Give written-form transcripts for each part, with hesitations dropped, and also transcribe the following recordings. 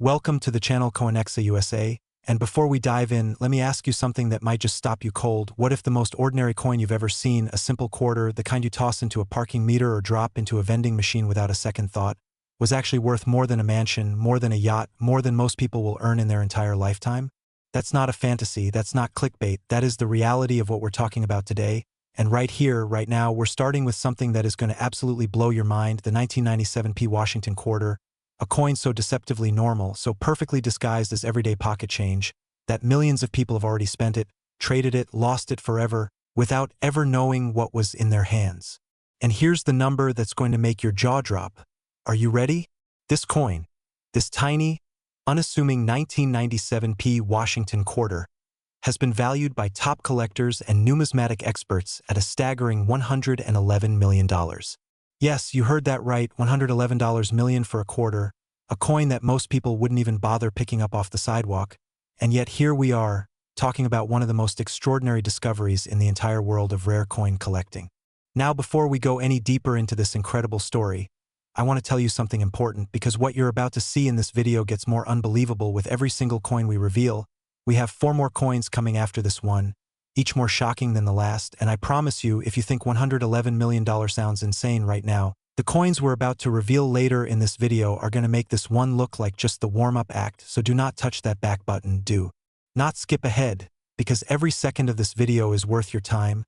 Welcome to the channel Coinexa USA, and before we dive in, let me ask you something that might just stop you cold. What if the most ordinary coin you've ever seen, a simple quarter, the kind you toss into a parking meter or drop into a vending machine without a second thought, was actually worth more than a mansion, more than a yacht, more than most people will earn in their entire lifetime? That's not a fantasy, that's not clickbait, that is the reality of what we're talking about today. And right here, right now, we're starting with something that is going to absolutely blow your mind, the 1997 Washington quarter. A coin so deceptively normal, so perfectly disguised as everyday pocket change, that millions of people have already spent it, traded it, lost it forever, without ever knowing what was in their hands. And here's the number that's going to make your jaw drop. Are you ready? This coin, this tiny, unassuming 1997 Washington quarter, has been valued by top collectors and numismatic experts at a staggering $111 million. Yes, you heard that right, $111 million for a quarter, a coin that most people wouldn't even bother picking up off the sidewalk. And yet here we are, talking about one of the most extraordinary discoveries in the entire world of rare coin collecting. Now, before we go any deeper into this incredible story, I want to tell you something important, because what you're about to see in this video gets more unbelievable with every single coin we reveal. We have 4 more coins coming after this one, each more shocking than the last, and I promise you, if you think $111 million sounds insane right now, the coins we're about to reveal later in this video are going to make this one look like just the warm-up act, so do not touch that back button, do not skip ahead, because every second of this video is worth your time,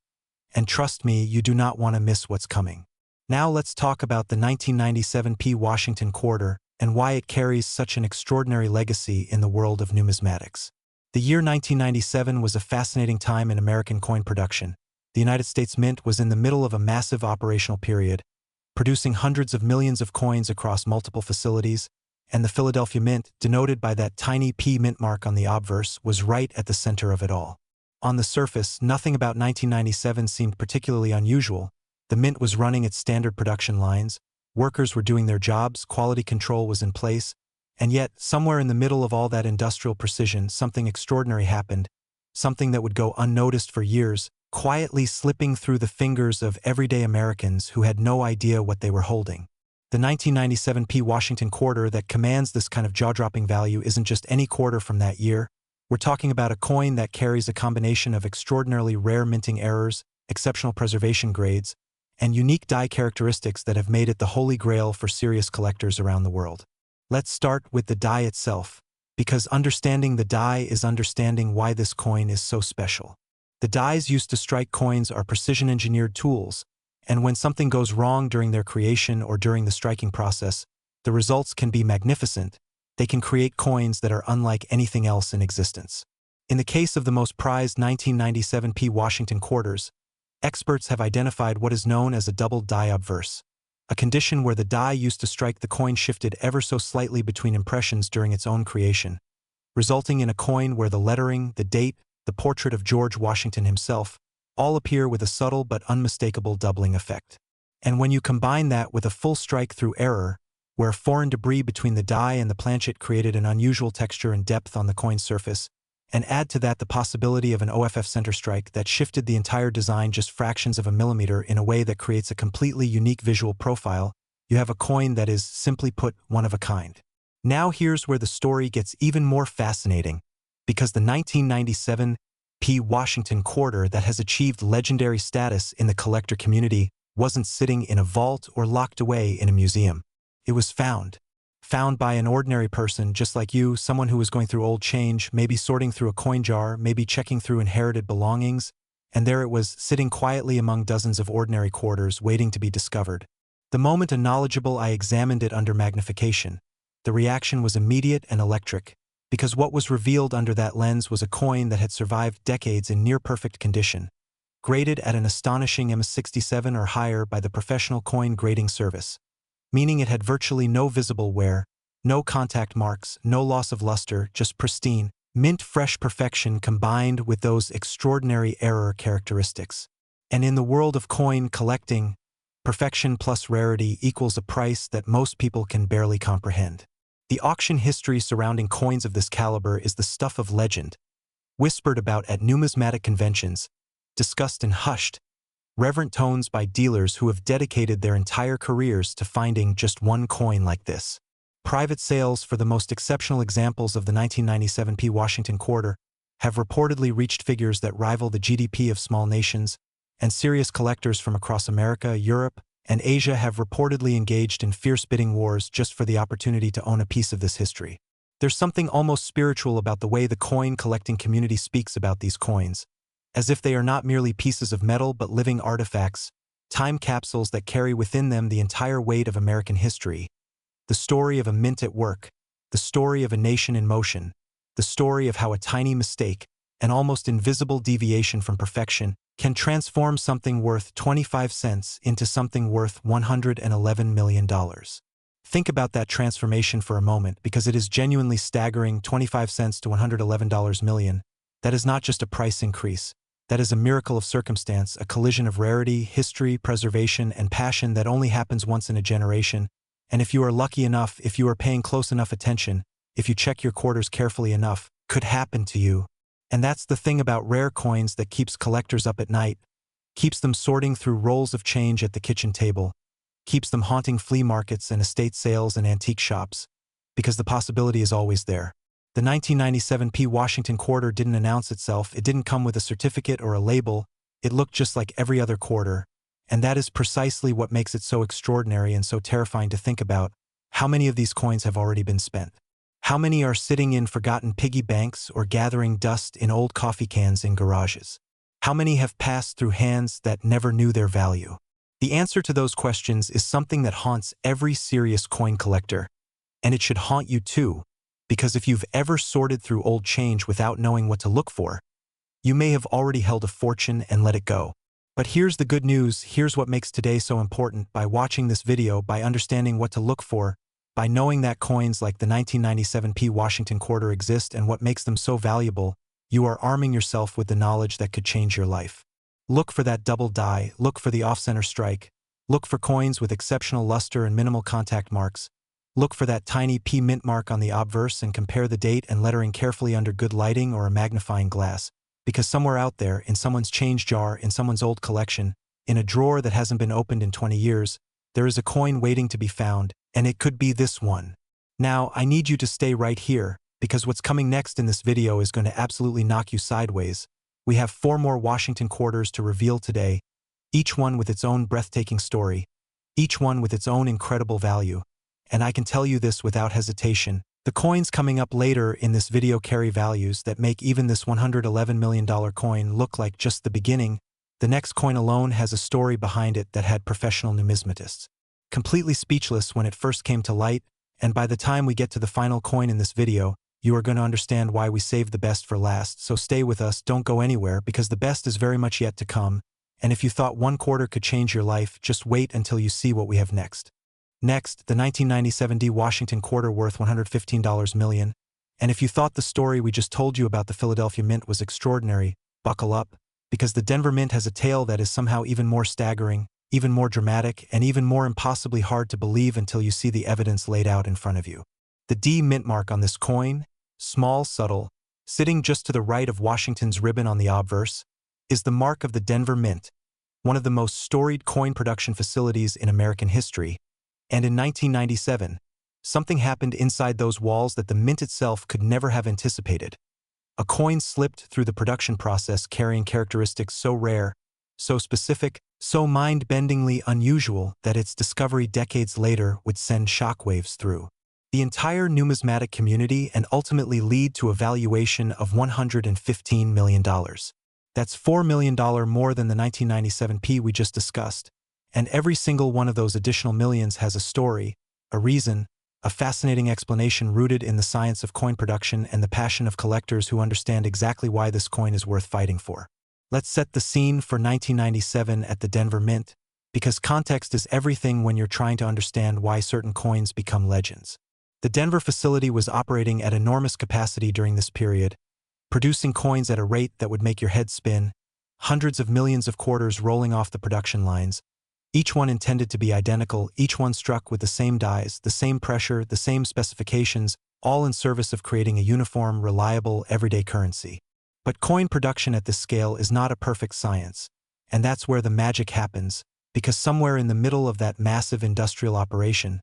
and trust me, you do not want to miss what's coming. Now let's talk about the 1997 Washington quarter and why it carries such an extraordinary legacy in the world of numismatics. The year 1997 was a fascinating time in American coin production. The United States Mint was in the middle of a massive operational period, producing hundreds of millions of coins across multiple facilities, and the Philadelphia Mint, denoted by that tiny P mint mark on the obverse, was right at the center of it all. On the surface, nothing about 1997 seemed particularly unusual. The Mint was running its standard production lines, workers were doing their jobs, quality control was in place, and yet, somewhere in the middle of all that industrial precision, something extraordinary happened, something that would go unnoticed for years, quietly slipping through the fingers of everyday Americans who had no idea what they were holding. The 1997 Washington quarter that commands this kind of jaw-dropping value isn't just any quarter from that year. We're talking about a coin that carries a combination of extraordinarily rare minting errors, exceptional preservation grades, and unique die characteristics that have made it the holy grail for serious collectors around the world. Let's start with the die itself, because understanding the die is understanding why this coin is so special. The dies used to strike coins are precision-engineered tools, and when something goes wrong during their creation or during the striking process, the results can be magnificent. They can create coins that are unlike anything else in existence. In the case of the most prized 1997 Washington quarters, experts have identified what is known as a double die obverse, a condition where the die used to strike the coin shifted ever so slightly between impressions during its own creation, resulting in a coin where the lettering, the date, the portrait of George Washington himself, all appear with a subtle but unmistakable doubling effect. And when you combine that with a full strike through error, where foreign debris between the die and the planchet created an unusual texture and depth on the coin's surface, and add to that the possibility of an OFF center strike that shifted the entire design just fractions of a millimeter in a way that creates a completely unique visual profile, you have a coin that is, simply put, one of a kind. Now here's where the story gets even more fascinating, because the 1997 Washington quarter that has achieved legendary status in the collector community wasn't sitting in a vault or locked away in a museum. It was found by an ordinary person just like you, someone who was going through old change, maybe sorting through a coin jar, maybe checking through inherited belongings, and there it was, sitting quietly among dozens of ordinary quarters, waiting to be discovered. The moment a knowledgeable eye examined it under magnification, the reaction was immediate and electric, because what was revealed under that lens was a coin that had survived decades in near-perfect condition, graded at an astonishing M67 or higher by the professional coin grading service, meaning it had virtually no visible wear, no contact marks, no loss of luster, just pristine, mint-fresh perfection combined with those extraordinary error characteristics. And in the world of coin collecting, perfection plus rarity equals a price that most people can barely comprehend. The auction history surrounding coins of this caliber is the stuff of legend, whispered about at numismatic conventions, discussed in hushed, reverent tones by dealers who have dedicated their entire careers to finding just one coin like this. Private sales for the most exceptional examples of the 1997 Washington quarter have reportedly reached figures that rival the GDP of small nations, and serious collectors from across America, Europe, and Asia have reportedly engaged in fierce bidding wars just for the opportunity to own a piece of this history. There's something almost spiritual about the way the coin-collecting community speaks about these coins, as if they are not merely pieces of metal but living artifacts, time capsules that carry within them the entire weight of American history, the story of a mint at work, the story of a nation in motion, the story of how a tiny mistake, an almost invisible deviation from perfection, can transform something worth 25 cents into something worth $111 million. Think about that transformation for a moment, because it is genuinely staggering. 25 cents to $111 million. That is not just a price increase. That is a miracle of circumstance, a collision of rarity, history, preservation, and passion that only happens once in a generation. And if you are lucky enough, if you are paying close enough attention, if you check your quarters carefully enough, could happen to you. And that's the thing about rare coins that keeps collectors up at night, keeps them sorting through rolls of change at the kitchen table, keeps them haunting flea markets and estate sales and antique shops, because the possibility is always there. The 1997 Washington quarter didn't announce itself, it didn't come with a certificate or a label, it looked just like every other quarter, and that is precisely what makes it so extraordinary and so terrifying to think about. How many of these coins have already been spent? How many are sitting in forgotten piggy banks or gathering dust in old coffee cans in garages? How many have passed through hands that never knew their value? The answer to those questions is something that haunts every serious coin collector, and it should haunt you too, because if you've ever sorted through old change without knowing what to look for, you may have already held a fortune and let it go. But here's the good news, here's what makes today so important. By watching this video, by understanding what to look for, by knowing that coins like the 1997 Washington quarter exist and what makes them so valuable, you are arming yourself with the knowledge that could change your life. Look for that double die, look for the off-center strike, look for coins with exceptional luster and minimal contact marks, look for that tiny P mint mark on the obverse and compare the date and lettering carefully under good lighting or a magnifying glass, because somewhere out there, in someone's change jar, in someone's old collection, in a drawer that hasn't been opened in 20 years, there is a coin waiting to be found, and it could be this one. Now, I need you to stay right here, because what's coming next in this video is going to absolutely knock you sideways. We have 4 more Washington quarters to reveal today, each one with its own breathtaking story, each one with its own incredible value. And I can tell you this without hesitation, the coins coming up later in this video carry values that make even this $111 million coin look like just the beginning. The next coin alone has a story behind it that had professional numismatists completely speechless when it first came to light, and by the time we get to the final coin in this video, you are going to understand why we saved the best for last. So stay with us, don't go anywhere, because the best is very much yet to come, and if you thought one quarter could change your life, just wait until you see what we have next. Next, the 1997 Washington quarter worth $115 million, and if you thought the story we just told you about the Philadelphia Mint was extraordinary, buckle up, because the Denver Mint has a tale that is somehow even more staggering, even more dramatic, and even more impossibly hard to believe until you see the evidence laid out in front of you. The D mint mark on this coin, small, subtle, sitting just to the right of Washington's ribbon on the obverse, is the mark of the Denver Mint, one of the most storied coin production facilities in American history. And in 1997, something happened inside those walls that the Mint itself could never have anticipated. A coin slipped through the production process carrying characteristics so rare, so specific, so mind-bendingly unusual that its discovery decades later would send shockwaves through the entire numismatic community and ultimately lead to a valuation of $115 million. That's $4 million more than the 1997 we just discussed, and every single one of those additional millions has a story, a reason, a fascinating explanation rooted in the science of coin production and the passion of collectors who understand exactly why this coin is worth fighting for. Let's set the scene for 1997 at the Denver Mint, because context is everything when you're trying to understand why certain coins become legends. The Denver facility was operating at enormous capacity during this period, producing coins at a rate that would make your head spin, hundreds of millions of quarters rolling off the production lines, each one intended to be identical, each one struck with the same dies, the same pressure, the same specifications, all in service of creating a uniform, reliable, everyday currency. But coin production at this scale is not a perfect science, and that's where the magic happens, because somewhere in the middle of that massive industrial operation,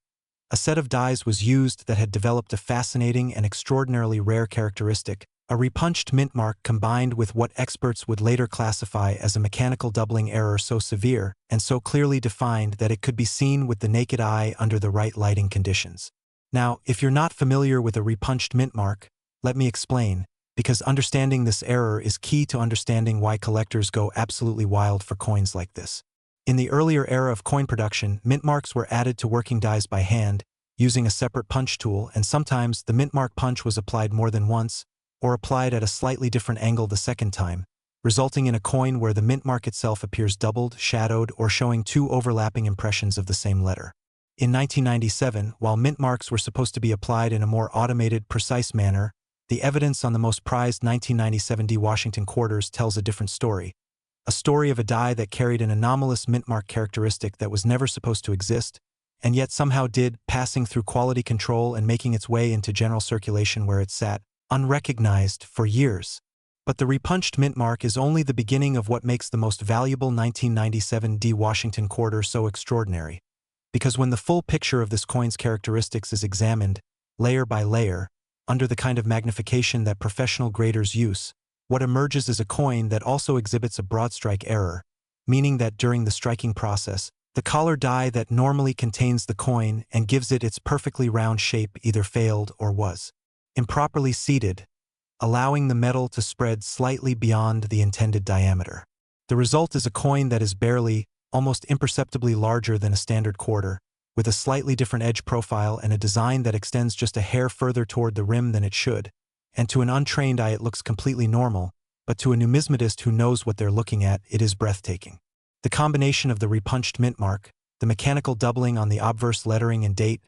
A set of dies was used that had developed a fascinating and extraordinarily rare characteristic, a repunched mint mark combined with what experts would later classify as a mechanical doubling error so severe and so clearly defined that it could be seen with the naked eye under the right lighting conditions. Now, if you're not familiar with a repunched mint mark, let me explain, because understanding this error is key to understanding why collectors go absolutely wild for coins like this. In the earlier era of coin production, mint marks were added to working dies by hand, using a separate punch tool, and sometimes the mint mark punch was applied more than once, or applied at a slightly different angle the second time, resulting in a coin where the mint mark itself appears doubled, shadowed, or showing two overlapping impressions of the same letter. In 1997, while mint marks were supposed to be applied in a more automated, precise manner, the evidence on the most prized 1997 D Washington quarters tells a different story. A story of a die that carried an anomalous mint mark characteristic that was never supposed to exist, and yet somehow did, passing through quality control and making its way into general circulation where it sat, unrecognized, for years. But the repunched mint mark is only the beginning of what makes the most valuable 1997 D Washington quarter so extraordinary. Because when the full picture of this coin's characteristics is examined, layer by layer, under the kind of magnification that professional graders use, what emerges is a coin that also exhibits a broad strike error, meaning that during the striking process, the collar die that normally contains the coin and gives it its perfectly round shape either failed or was improperly seated, allowing the metal to spread slightly beyond the intended diameter. The result is a coin that is barely, almost imperceptibly larger than a standard quarter, with a slightly different edge profile and a design that extends just a hair further toward the rim than it should, and to an untrained eye it looks completely normal, but to a numismatist who knows what they're looking at, it is breathtaking. The combination of the repunched mint mark, the mechanical doubling on the obverse lettering and date,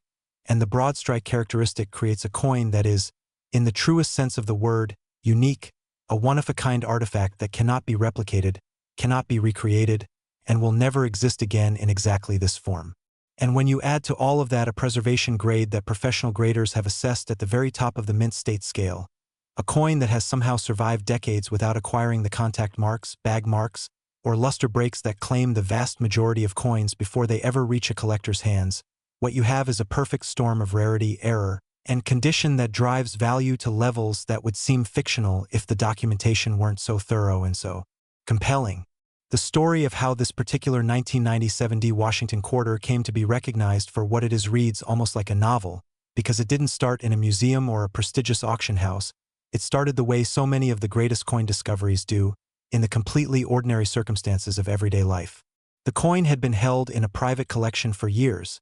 and the broad strike characteristic creates a coin that is, in the truest sense of the word, unique, a one-of-a-kind artifact that cannot be replicated, cannot be recreated, and will never exist again in exactly this form. And when you add to all of that a preservation grade that professional graders have assessed at the very top of the mint state scale, a coin that has somehow survived decades without acquiring the contact marks, bag marks, or luster breaks that claim the vast majority of coins before they ever reach a collector's hands, what you have is a perfect storm of rarity, error, and condition that drives value to levels that would seem fictional if the documentation weren't so thorough and so compelling. The story of how this particular 1997 D Washington quarter came to be recognized for what it is reads almost like a novel, because it didn't start in a museum or a prestigious auction house. It started the way so many of the greatest coin discoveries do, in the completely ordinary circumstances of everyday life. The coin had been held in a private collection for years,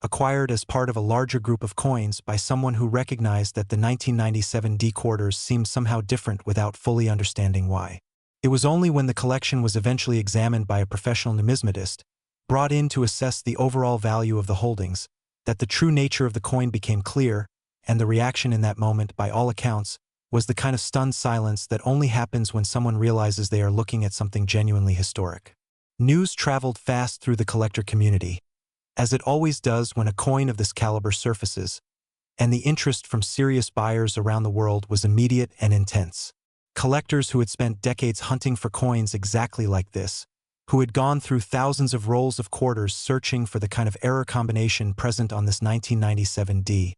acquired as part of a larger group of coins by someone who recognized that the 1997 D quarters seemed somehow different without fully understanding why. It was only when the collection was eventually examined by a professional numismatist, brought in to assess the overall value of the holdings, that the true nature of the coin became clear, and the reaction in that moment, by all accounts, was the kind of stunned silence that only happens when someone realizes they are looking at something genuinely historic. News traveled fast through the collector community, as it always does when a coin of this caliber surfaces, and the interest from serious buyers around the world was immediate and intense. Collectors who had spent decades hunting for coins exactly like this, who had gone through thousands of rolls of quarters searching for the kind of error combination present on this 1997 D,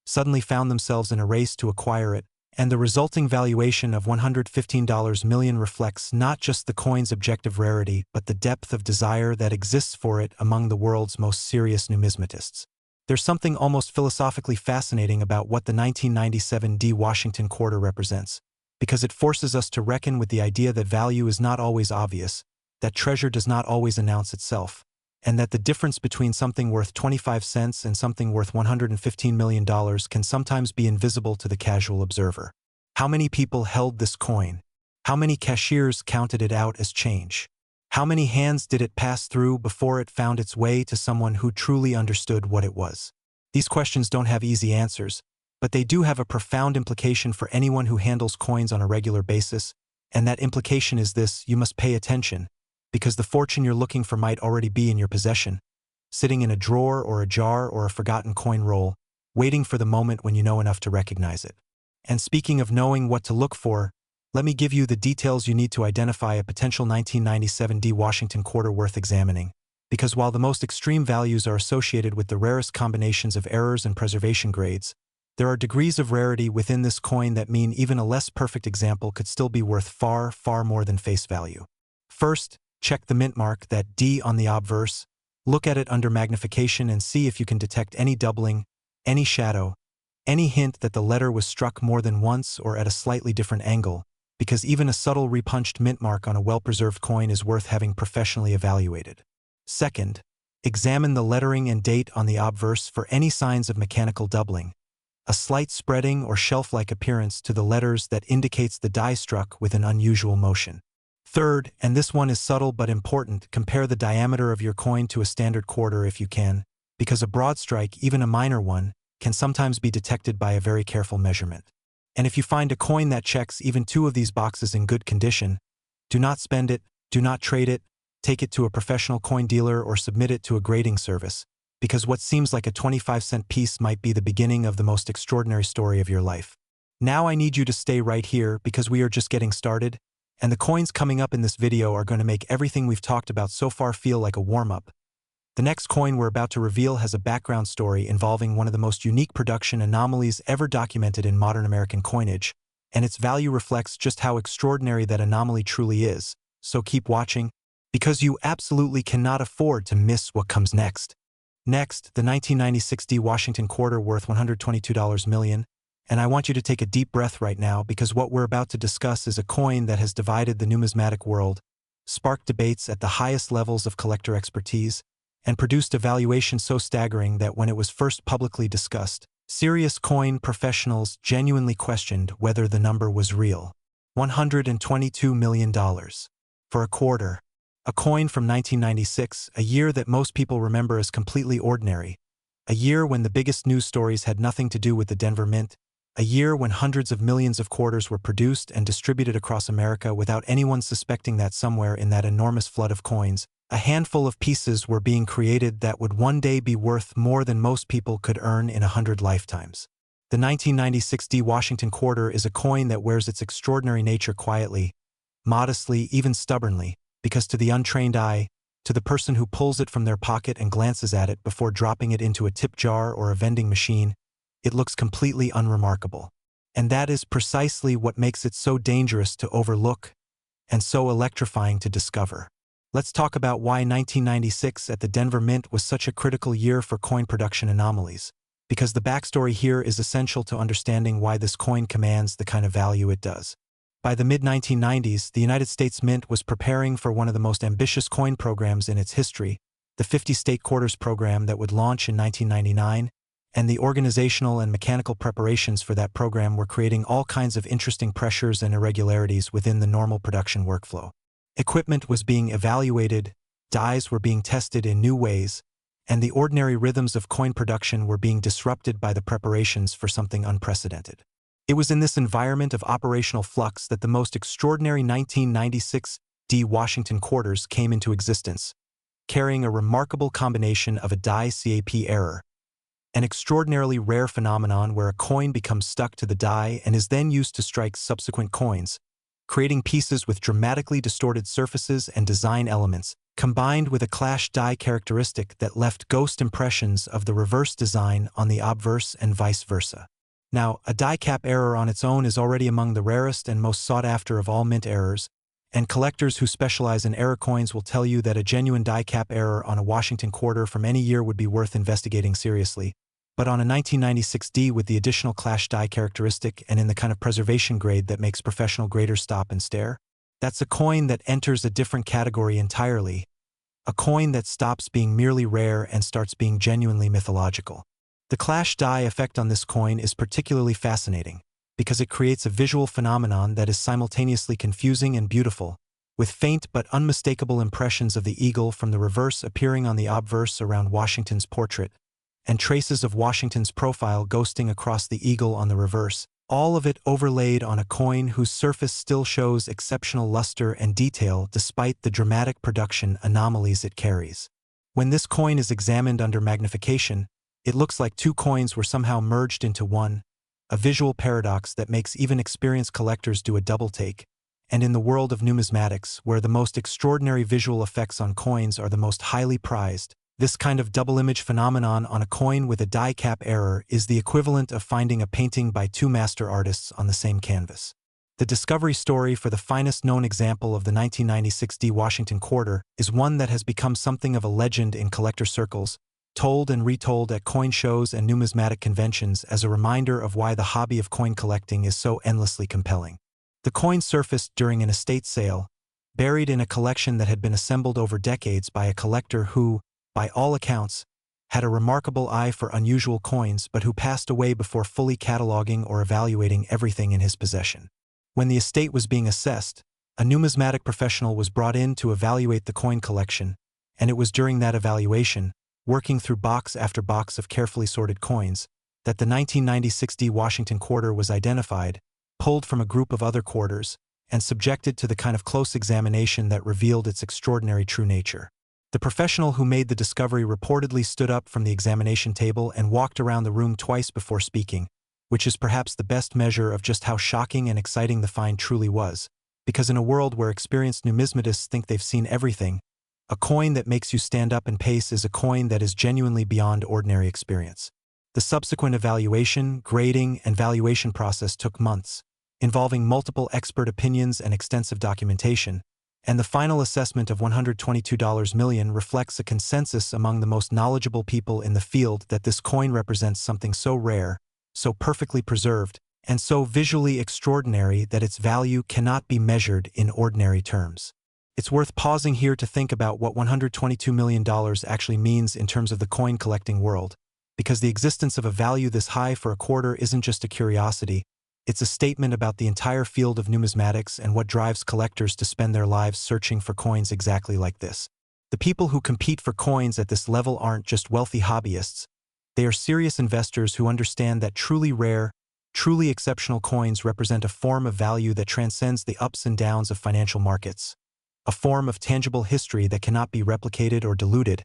suddenly found themselves in a race to acquire it, and the resulting valuation of $115 million reflects not just the coin's objective rarity but the depth of desire that exists for it among the world's most serious numismatists. There's something almost philosophically fascinating about what the 1997 D Washington quarter represents, because it forces us to reckon with the idea that value is not always obvious, that treasure does not always announce itself, and that the difference between something worth 25 cents and something worth $115 million can sometimes be invisible to the casual observer. How many people held this coin? How many cashiers counted it out as change? How many hands did it pass through before it found its way to someone who truly understood what it was? These questions don't have easy answers, but they do have a profound implication for anyone who handles coins on a regular basis, and that implication is this: you must pay attention, because the fortune you're looking for might already be in your possession, sitting in a drawer or a jar or a forgotten coin roll, waiting for the moment when you know enough to recognize it. And speaking of knowing what to look for, let me give you the details you need to identify a potential 1997 D Washington quarter worth examining. because while the most extreme values are associated with the rarest combinations of errors and preservation grades, there are degrees of rarity within this coin that mean even a less perfect example could still be worth far, far more than face value. First, check the mint mark, that D on the obverse. Look at it under magnification and see if you can detect any doubling, any shadow, any hint that the letter was struck more than once or at a slightly different angle, because even a subtle repunched mint mark on a well-preserved coin is worth having professionally evaluated. Second, examine the lettering and date on the obverse for any signs of mechanical doubling, a slight spreading or shelf-like appearance to the letters that indicates the die struck with an unusual motion. Third, and this one is subtle but important, compare the diameter of your coin to a standard quarter if you can, because a broad strike, even a minor one, can sometimes be detected by a very careful measurement. And if you find a coin that checks even two of these boxes in good condition, do not spend it, do not trade it, take it to a professional coin dealer or submit it to a grading service, because what seems like a 25-cent piece might be the beginning of the most extraordinary story of your life. Now I need you to stay right here because we are just getting started, and the coins coming up in this video are going to make everything we've talked about so far feel like a warm-up. The next coin we're about to reveal has a background story involving one of the most unique production anomalies ever documented in modern American coinage, and its value reflects just how extraordinary that anomaly truly is. So keep watching, because you absolutely cannot afford to miss what comes next. Next, the 1996 D Washington quarter worth $122 million, and I want you to take a deep breath right now because what we're about to discuss is a coin that has divided the numismatic world, sparked debates at the highest levels of collector expertise, and produced a valuation so staggering that when it was first publicly discussed, serious coin professionals genuinely questioned whether the number was real. $122 million. For a quarter. A coin from 1996, a year that most people remember as completely ordinary, a year when the biggest news stories had nothing to do with the Denver Mint, a year when hundreds of millions of quarters were produced and distributed across America without anyone suspecting that somewhere in that enormous flood of coins, a handful of pieces were being created that would one day be worth more than most people could earn in 100 lifetimes. The 1996 D Washington quarter is a coin that wears its extraordinary nature quietly, modestly, even stubbornly, because to the untrained eye, to the person who pulls it from their pocket and glances at it before dropping it into a tip jar or a vending machine, it looks completely unremarkable. And that is precisely what makes it so dangerous to overlook and so electrifying to discover. Let's talk about why 1996 at the Denver Mint was such a critical year for coin production anomalies, because the backstory here is essential to understanding why this coin commands the kind of value it does. By the mid-1990s, the United States Mint was preparing for one of the most ambitious coin programs in its history, the 50-state quarters program that would launch in 1999, and the organizational and mechanical preparations for that program were creating all kinds of interesting pressures and irregularities within the normal production workflow. Equipment was being evaluated, dies were being tested in new ways, and the ordinary rhythms of coin production were being disrupted by the preparations for something unprecedented. It was in this environment of operational flux that the most extraordinary 1996 D Washington quarters came into existence, carrying a remarkable combination of a die CAP error, an extraordinarily rare phenomenon where a coin becomes stuck to the die and is then used to strike subsequent coins, creating pieces with dramatically distorted surfaces and design elements, combined with a clash die characteristic that left ghost impressions of the reverse design on the obverse and vice versa. Now, a die cap error on its own is already among the rarest and most sought after of all mint errors, and collectors who specialize in error coins will tell you that a genuine die cap error on a Washington quarter from any year would be worth investigating seriously. But on a 1996 D with the additional clash die characteristic and in the kind of preservation grade that makes professional graders stop and stare, that's a coin that enters a different category entirely, a coin that stops being merely rare and starts being genuinely mythological. The clash die effect on this coin is particularly fascinating because it creates a visual phenomenon that is simultaneously confusing and beautiful, with faint but unmistakable impressions of the eagle from the reverse appearing on the obverse around Washington's portrait, and traces of Washington's profile ghosting across the eagle on the reverse, all of it overlaid on a coin whose surface still shows exceptional luster and detail despite the dramatic production anomalies it carries. When this coin is examined under magnification, it looks like two coins were somehow merged into one, a visual paradox that makes even experienced collectors do a double take, and in the world of numismatics, where the most extraordinary visual effects on coins are the most highly prized, this kind of double-image phenomenon on a coin with a die cap error is the equivalent of finding a painting by two master artists on the same canvas. The discovery story for the finest known example of the 1996 D Washington quarter is one that has become something of a legend in collector circles, told and retold at coin shows and numismatic conventions as a reminder of why the hobby of coin collecting is so endlessly compelling. The coin surfaced during an estate sale, buried in a collection that had been assembled over decades by a collector who, by all accounts, had a remarkable eye for unusual coins but who passed away before fully cataloging or evaluating everything in his possession. When the estate was being assessed, a numismatic professional was brought in to evaluate the coin collection, and it was during that evaluation, working through box after box of carefully sorted coins, that the 1996 D Washington quarter was identified, pulled from a group of other quarters, and subjected to the kind of close examination that revealed its extraordinary true nature. The professional who made the discovery reportedly stood up from the examination table and walked around the room twice before speaking, which is perhaps the best measure of just how shocking and exciting the find truly was, because in a world where experienced numismatists think they've seen everything, a coin that makes you stand up and pace is a coin that is genuinely beyond ordinary experience. The subsequent evaluation, grading, and valuation process took months, involving multiple expert opinions and extensive documentation, and the final assessment of $122 million reflects a consensus among the most knowledgeable people in the field that this coin represents something so rare, so perfectly preserved, and so visually extraordinary that its value cannot be measured in ordinary terms. It's worth pausing here to think about what $122 million actually means in terms of the coin collecting world, because the existence of a value this high for a quarter isn't just a curiosity, it's a statement about the entire field of numismatics and what drives collectors to spend their lives searching for coins exactly like this. The people who compete for coins at this level aren't just wealthy hobbyists. They are serious investors who understand that truly rare, truly exceptional coins represent a form of value that transcends the ups and downs of financial markets, a form of tangible history that cannot be replicated or diluted,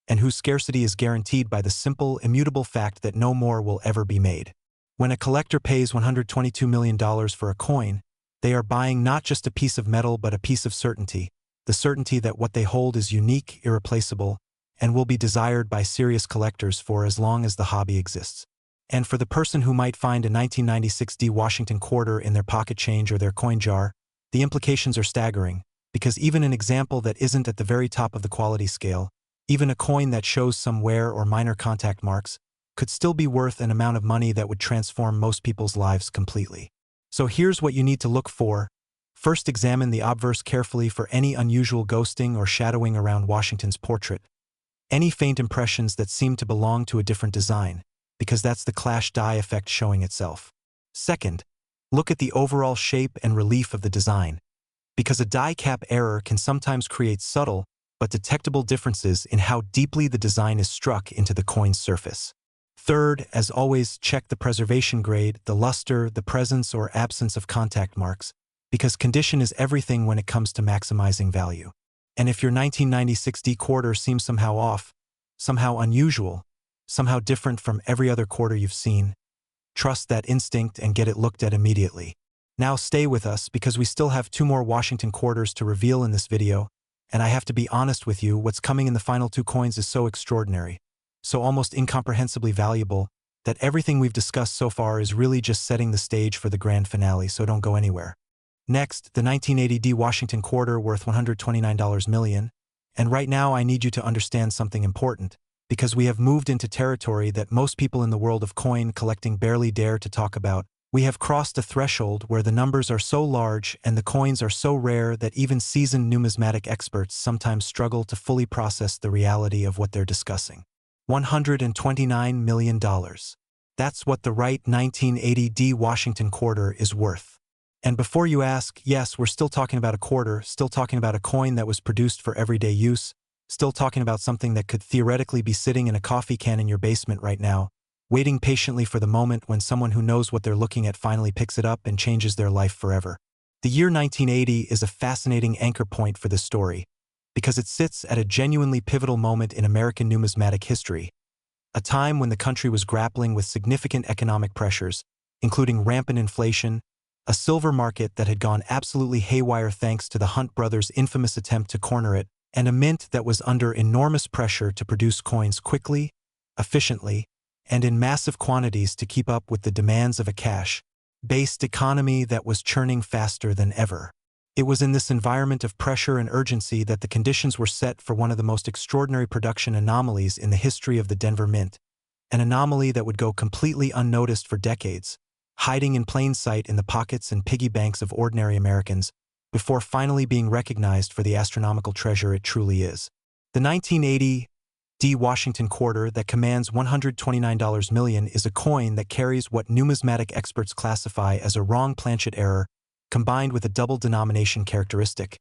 and whose scarcity is guaranteed by the simple, immutable fact that no more will ever be made. When a collector pays $122 million for a coin, they are buying not just a piece of metal but a piece of certainty, the certainty that what they hold is unique, irreplaceable, and will be desired by serious collectors for as long as the hobby exists. And for the person who might find a 1996 D Washington quarter in their pocket change or their coin jar, the implications are staggering, because even an example that isn't at the very top of the quality scale, even a coin that shows some wear or minor contact marks, could still be worth an amount of money that would transform most people's lives completely. So here's what you need to look for. First, examine the obverse carefully for any unusual ghosting or shadowing around Washington's portrait. Any faint impressions that seem to belong to a different design, because that's the clash die effect showing itself. Second, look at the overall shape and relief of the design, because a die cap error can sometimes create subtle but detectable differences in how deeply the design is struck into the coin's surface. Third, as always, check the preservation grade, the luster, the presence or absence of contact marks, because condition is everything when it comes to maximizing value. And if your 1996 D quarter seems somehow off, somehow unusual, somehow different from every other quarter you've seen, trust that instinct and get it looked at immediately. Now stay with us because we still have 2 more Washington quarters to reveal in this video, and I have to be honest with you, what's coming in the final 2 coins is so extraordinary, so almost incomprehensibly valuable, that everything we've discussed so far is really just setting the stage for the grand finale, so don't go anywhere. Next, the 1980 D Washington quarter worth $129 million, and right now I need you to understand something important, because we have moved into territory that most people in the world of coin collecting barely dare to talk about. We have crossed a threshold where the numbers are so large and the coins are so rare that even seasoned numismatic experts sometimes struggle to fully process the reality of what they're discussing. $129 million. That's what the right 1980 D Washington quarter is worth. And before you ask, yes, we're still talking about a quarter, still talking about a coin that was produced for everyday use, still talking about something that could theoretically be sitting in a coffee can in your basement right now, waiting patiently for the moment when someone who knows what they're looking at finally picks it up and changes their life forever. The year 1980 is a fascinating anchor point for this story, because it sits at a genuinely pivotal moment in American numismatic history, a time when the country was grappling with significant economic pressures, including rampant inflation, a silver market that had gone absolutely haywire thanks to the Hunt brothers' infamous attempt to corner it, and a mint that was under enormous pressure to produce coins quickly, efficiently, and in massive quantities to keep up with the demands of a cash-based economy that was churning faster than ever. It was in this environment of pressure and urgency that the conditions were set for one of the most extraordinary production anomalies in the history of the Denver Mint, an anomaly that would go completely unnoticed for decades, hiding in plain sight in the pockets and piggy banks of ordinary Americans, before finally being recognized for the astronomical treasure it truly is. The 1980 D Washington quarter that commands $129 million is a coin that carries what numismatic experts classify as a wrong planchet error combined with a double denomination characteristic.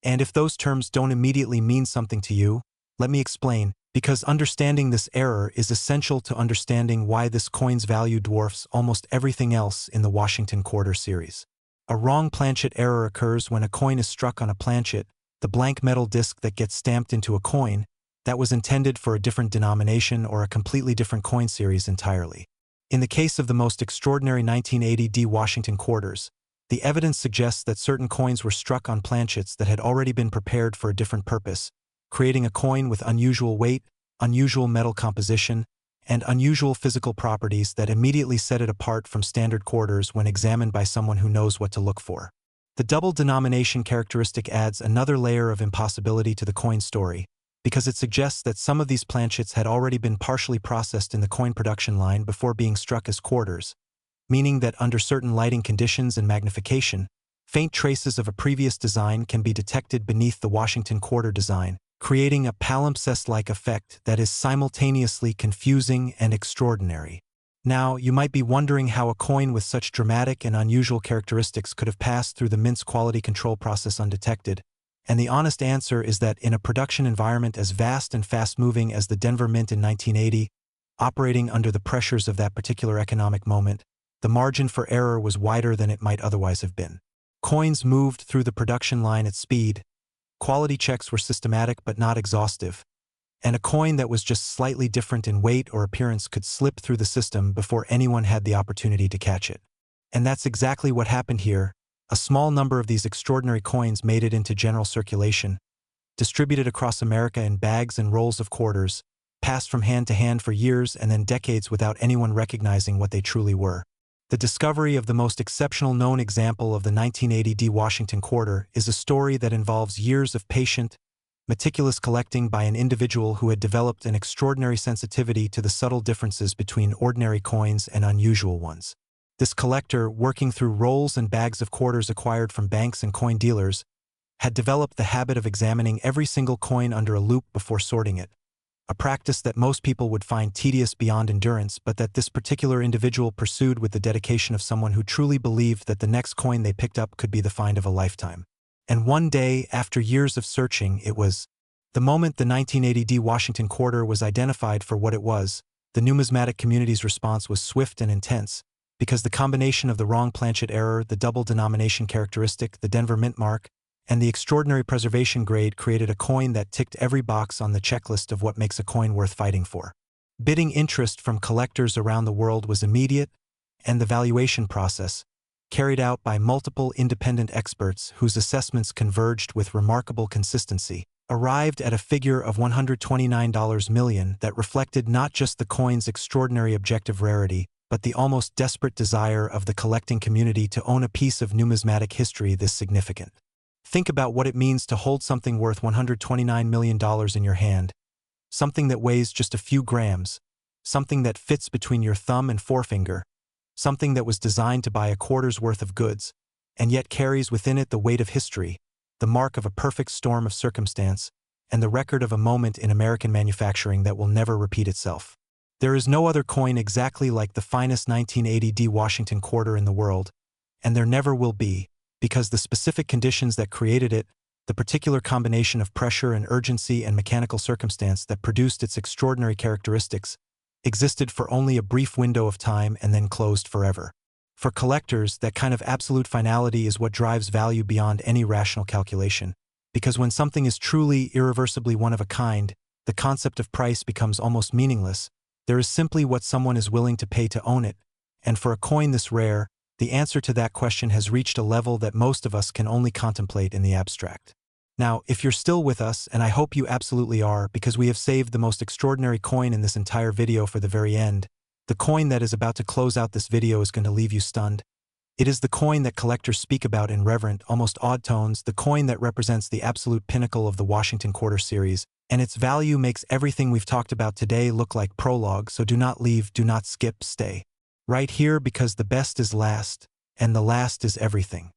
And if those terms don't immediately mean something to you, let me explain, because understanding this error is essential to understanding why this coin's value dwarfs almost everything else in the Washington quarter series. A wrong planchet error occurs when a coin is struck on a planchet, the blank metal disc that gets stamped into a coin, that was intended for a different denomination or a completely different coin series entirely. In the case of the most extraordinary 1980 D Washington quarters, the evidence suggests that certain coins were struck on planchets that had already been prepared for a different purpose, creating a coin with unusual weight, unusual metal composition, and unusual physical properties that immediately set it apart from standard quarters when examined by someone who knows what to look for. The double denomination characteristic adds another layer of impossibility to the coin story, because it suggests that some of these planchets had already been partially processed in the coin production line before being struck as quarters, meaning that under certain lighting conditions and magnification, faint traces of a previous design can be detected beneath the Washington quarter design, creating a palimpsest-like effect that is simultaneously confusing and extraordinary. Now, you might be wondering how a coin with such dramatic and unusual characteristics could have passed through the mint's quality control process undetected, and the honest answer is that in a production environment as vast and fast-moving as the Denver Mint in 1980, operating under the pressures of that particular economic moment, the margin for error was wider than it might otherwise have been. Coins moved through the production line at speed, quality checks were systematic but not exhaustive, and a coin that was just slightly different in weight or appearance could slip through the system before anyone had the opportunity to catch it. And that's exactly what happened here. A small number of these extraordinary coins made it into general circulation, distributed across America in bags and rolls of quarters, passed from hand to hand for years and then decades without anyone recognizing what they truly were. The discovery of the most exceptional known example of the 1980 D Washington quarter is a story that involves years of patient, meticulous collecting by an individual who had developed an extraordinary sensitivity to the subtle differences between ordinary coins and unusual ones. This collector, working through rolls and bags of quarters acquired from banks and coin dealers, had developed the habit of examining every single coin under a loupe before sorting it, a practice that most people would find tedious beyond endurance, but that this particular individual pursued with the dedication of someone who truly believed that the next coin they picked up could be the find of a lifetime. And one day, after years of searching, it was the moment the 1980 D Washington quarter was identified for what it was. The numismatic community's response was swift and intense, because the combination of the wrong planchet error, the double denomination characteristic, the Denver mint mark, and the extraordinary preservation grade created a coin that ticked every box on the checklist of what makes a coin worth fighting for. Bidding interest from collectors around the world was immediate, and the valuation process, carried out by multiple independent experts whose assessments converged with remarkable consistency, arrived at a figure of $129 million that reflected not just the coin's extraordinary objective rarity, but the almost desperate desire of the collecting community to own a piece of numismatic history this significant. Think about what it means to hold something worth $129 million in your hand, something that weighs just a few grams, something that fits between your thumb and forefinger, something that was designed to buy a quarter's worth of goods, and yet carries within it the weight of history, the mark of a perfect storm of circumstance, and the record of a moment in American manufacturing that will never repeat itself. There is no other coin exactly like the finest 1980 D Washington quarter in the world, and there never will be, because the specific conditions that created it, the particular combination of pressure and urgency and mechanical circumstance that produced its extraordinary characteristics, existed for only a brief window of time and then closed forever. For collectors, that kind of absolute finality is what drives value beyond any rational calculation, because when something is truly, irreversibly one of a kind, the concept of price becomes almost meaningless. There is simply what someone is willing to pay to own it, and for a coin this rare, The answer to that question has reached a level that most of us can only contemplate in the abstract. Now, if you're still with us, and I hope you absolutely are, because we have saved the most extraordinary coin in this entire video for the very end, the coin that is about to close out this video is going to leave you stunned. It is the coin that collectors speak about in reverent, almost odd tones, the coin that represents the absolute pinnacle of the Washington Quarter series, and its value makes everything we've talked about today look like prologue, so do not leave, do not skip, stay right here because the best is last, and the last is everything.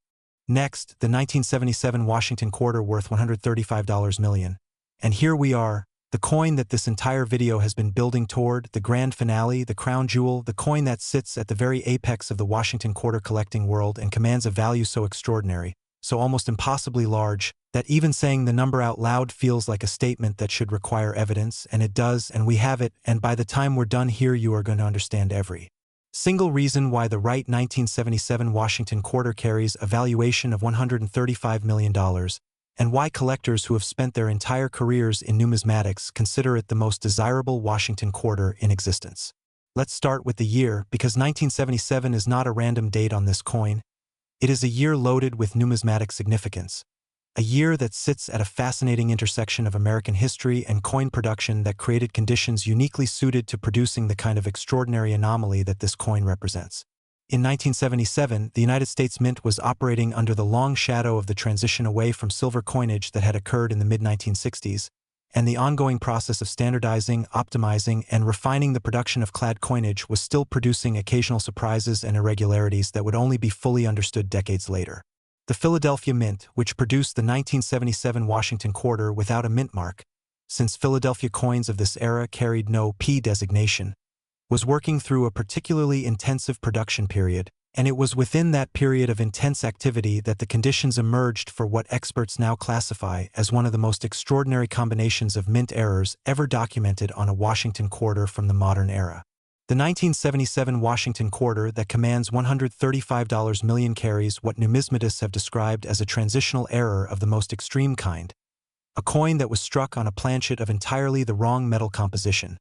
Next, the 1977 Washington Quarter worth $135 million. And here we are, the coin that this entire video has been building toward, the grand finale, the crown jewel, the coin that sits at the very apex of the Washington Quarter collecting world and commands a value so extraordinary, so almost impossibly large, that even saying the number out loud feels like a statement that should require evidence, and it does, and we have it, and by the time we're done here you are going to understand every single reason why the right 1977 Washington Quarter carries a valuation of $135 million, and why collectors who have spent their entire careers in numismatics consider it the most desirable Washington Quarter in existence. Let's start with the year, because 1977 is not a random date on this coin. It is a year loaded with numismatic significance. A year that sits at a fascinating intersection of American history and coin production that created conditions uniquely suited to producing the kind of extraordinary anomaly that this coin represents. In 1977, the United States Mint was operating under the long shadow of the transition away from silver coinage that had occurred in the mid-1960s, and the ongoing process of standardizing, optimizing, and refining the production of clad coinage was still producing occasional surprises and irregularities that would only be fully understood decades later. The Philadelphia Mint, which produced the 1977 Washington Quarter without a mint mark, since Philadelphia coins of this era carried no P designation, was working through a particularly intensive production period, and it was within that period of intense activity that the conditions emerged for what experts now classify as one of the most extraordinary combinations of mint errors ever documented on a Washington Quarter from the modern era. The 1977 Washington Quarter that commands $135 million carries what numismatists have described as a transitional error of the most extreme kind, a coin that was struck on a planchet of entirely the wrong metal composition,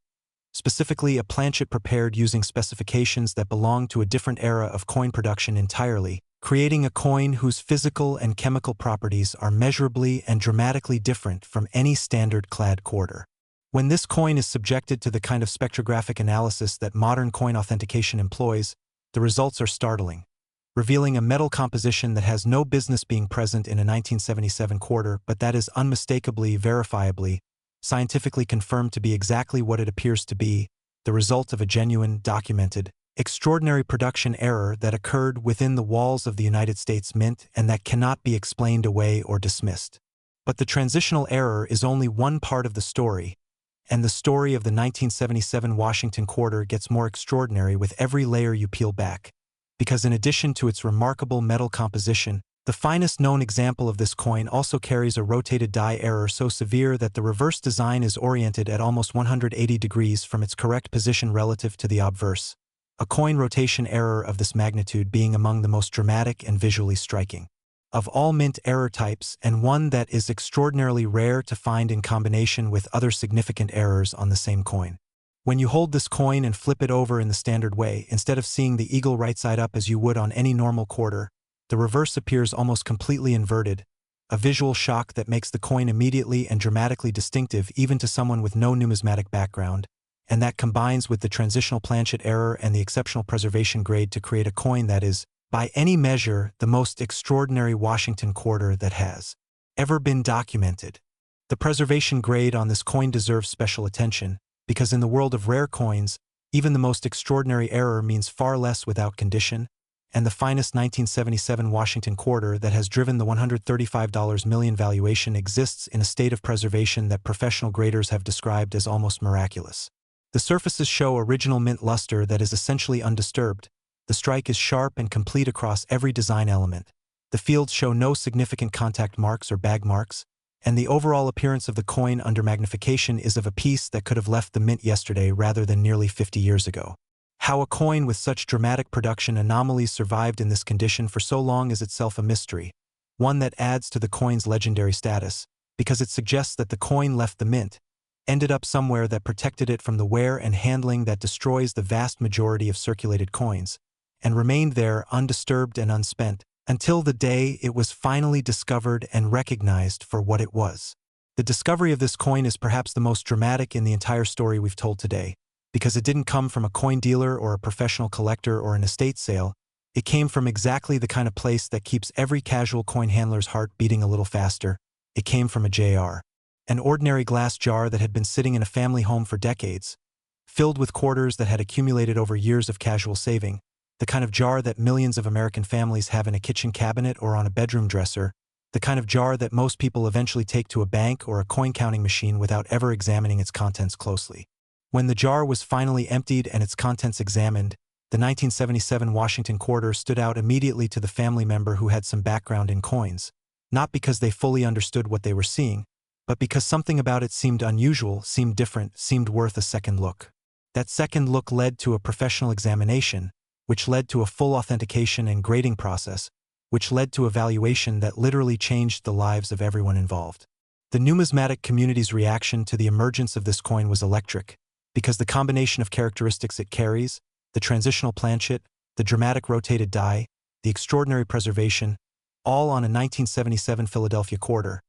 specifically a planchet prepared using specifications that belong to a different era of coin production entirely, creating a coin whose physical and chemical properties are measurably and dramatically different from any standard clad quarter. When this coin is subjected to the kind of spectrographic analysis that modern coin authentication employs, the results are startling, revealing a metal composition that has no business being present in a 1977 quarter, but that is unmistakably, verifiably, scientifically confirmed to be exactly what it appears to be, the result of a genuine, documented, extraordinary production error that occurred within the walls of the United States Mint and that cannot be explained away or dismissed. But the transitional error is only one part of the story, and the story of the 1977 Washington Quarter gets more extraordinary with every layer you peel back, because in addition to its remarkable metal composition, the finest known example of this coin also carries a rotated die error so severe that the reverse design is oriented at almost 180 degrees from its correct position relative to the obverse, a coin rotation error of this magnitude being among the most dramatic and visually striking of all mint error types, and one that is extraordinarily rare to find in combination with other significant errors on the same coin. When you hold this coin and flip it over in the standard way, instead of seeing the eagle right side up as you would on any normal quarter, the reverse appears almost completely inverted, a visual shock that makes the coin immediately and dramatically distinctive even to someone with no numismatic background, and that combines with the transitional planchet error and the exceptional preservation grade to create a coin that is, by any measure, the most extraordinary Washington Quarter that has ever been documented. The preservation grade on this coin deserves special attention, because in the world of rare coins, even the most extraordinary error means far less without condition, and the finest 1977 Washington Quarter that has driven the $135 million valuation exists in a state of preservation that professional graders have described as almost miraculous. The surfaces show original mint luster that is essentially undisturbed. The strike is sharp and complete across every design element. The fields show no significant contact marks or bag marks, and the overall appearance of the coin under magnification is of a piece that could have left the mint yesterday rather than nearly 50 years ago. How a coin with such dramatic production anomalies survived in this condition for so long is itself a mystery, one that adds to the coin's legendary status, because it suggests that the coin left the mint, ended up somewhere that protected it from the wear and handling that destroys the vast majority of circulated coins, and remained there undisturbed and unspent, until the day it was finally discovered and recognized for what it was. The discovery of this coin is perhaps the most dramatic in the entire story we've told today, because it didn't come from a coin dealer or a professional collector or an estate sale. It came from exactly the kind of place that keeps every casual coin handler's heart beating a little faster. It came from a jar. An ordinary glass jar that had been sitting in a family home for decades, filled with quarters that had accumulated over years of casual saving, the kind of jar that millions of American families have in a kitchen cabinet or on a bedroom dresser, the kind of jar that most people eventually take to a bank or a coin-counting machine without ever examining its contents closely. When the jar was finally emptied and its contents examined, the 1977 Washington quarter stood out immediately to the family member who had some background in coins, not because they fully understood what they were seeing, but because something about it seemed unusual, seemed different, seemed worth a second look. That second look led to a professional examination, which led to a full authentication and grading process, which led to a valuation that literally changed the lives of everyone involved. The numismatic community's reaction to the emergence of this coin was electric, because the combination of characteristics it carries, the transitional planchet, the dramatic rotated die, the extraordinary preservation, all on a 1977 Philadelphia quarter,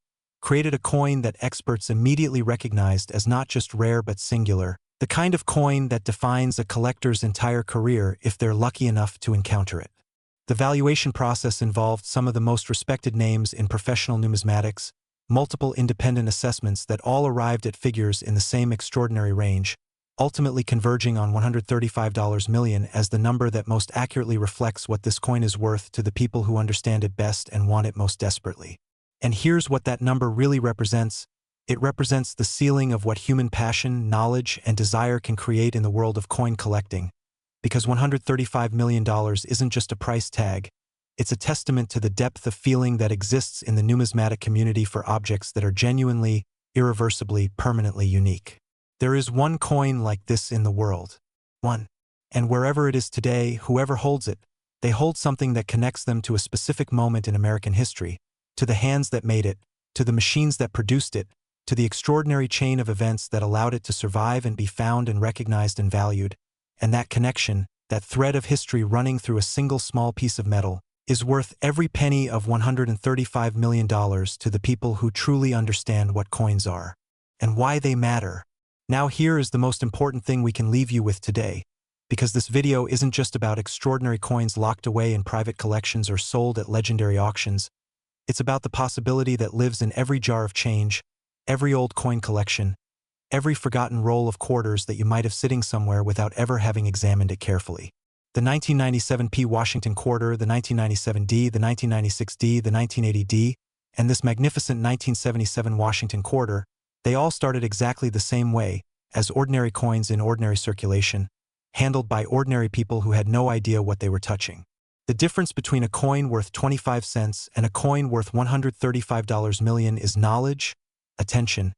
created a coin that experts immediately recognized as not just rare but singular, the kind of coin that defines a collector's entire career if they're lucky enough to encounter it. The valuation process involved some of the most respected names in professional numismatics, multiple independent assessments that all arrived at figures in the same extraordinary range, ultimately converging on $135 million as the number that most accurately reflects what this coin is worth to the people who understand it best and want it most desperately. And here's what that number really represents. It represents the ceiling of what human passion, knowledge, and desire can create in the world of coin collecting. Because $135 million isn't just a price tag, it's a testament to the depth of feeling that exists in the numismatic community for objects that are genuinely, irreversibly, permanently unique. There is one coin like this in the world. One. And wherever it is today, whoever holds it, they hold something that connects them to a specific moment in American history, to the hands that made it, to the machines that produced it, to the extraordinary chain of events that allowed it to survive and be found and recognized and valued. And that connection, that thread of history running through a single small piece of metal, is worth every penny of $135 million to the people who truly understand what coins are and why they matter. Now here is the most important thing we can leave you with today, because this video isn't just about extraordinary coins locked away in private collections or sold at legendary auctions. It's about the possibility that lives in every jar of change, every old coin collection, every forgotten roll of quarters that you might have sitting somewhere without ever having examined it carefully. The 1997 P Washington quarter, the 1997 D, the 1996 D, the 1980 D, and this magnificent 1977 Washington quarter, they all started exactly the same way, as ordinary coins in ordinary circulation, handled by ordinary people who had no idea what they were touching. The difference between a coin worth 25 cents and a coin worth $135 million is knowledge, attention,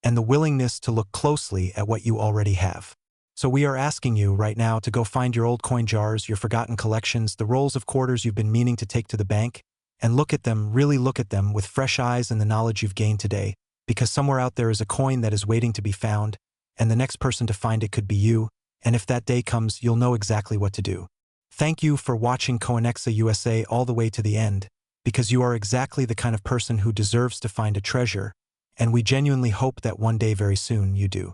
and the willingness to look closely at what you already have. So we are asking you right now to go find your old coin jars, your forgotten collections, the rolls of quarters you've been meaning to take to the bank, and look at them, really look at them with fresh eyes and the knowledge you've gained today, because somewhere out there is a coin that is waiting to be found, and the next person to find it could be you, and if that day comes, you'll know exactly what to do. Thank you for watching Coinexa USA all the way to the end, because you are exactly the kind of person who deserves to find a treasure, and we genuinely hope that one day very soon you do.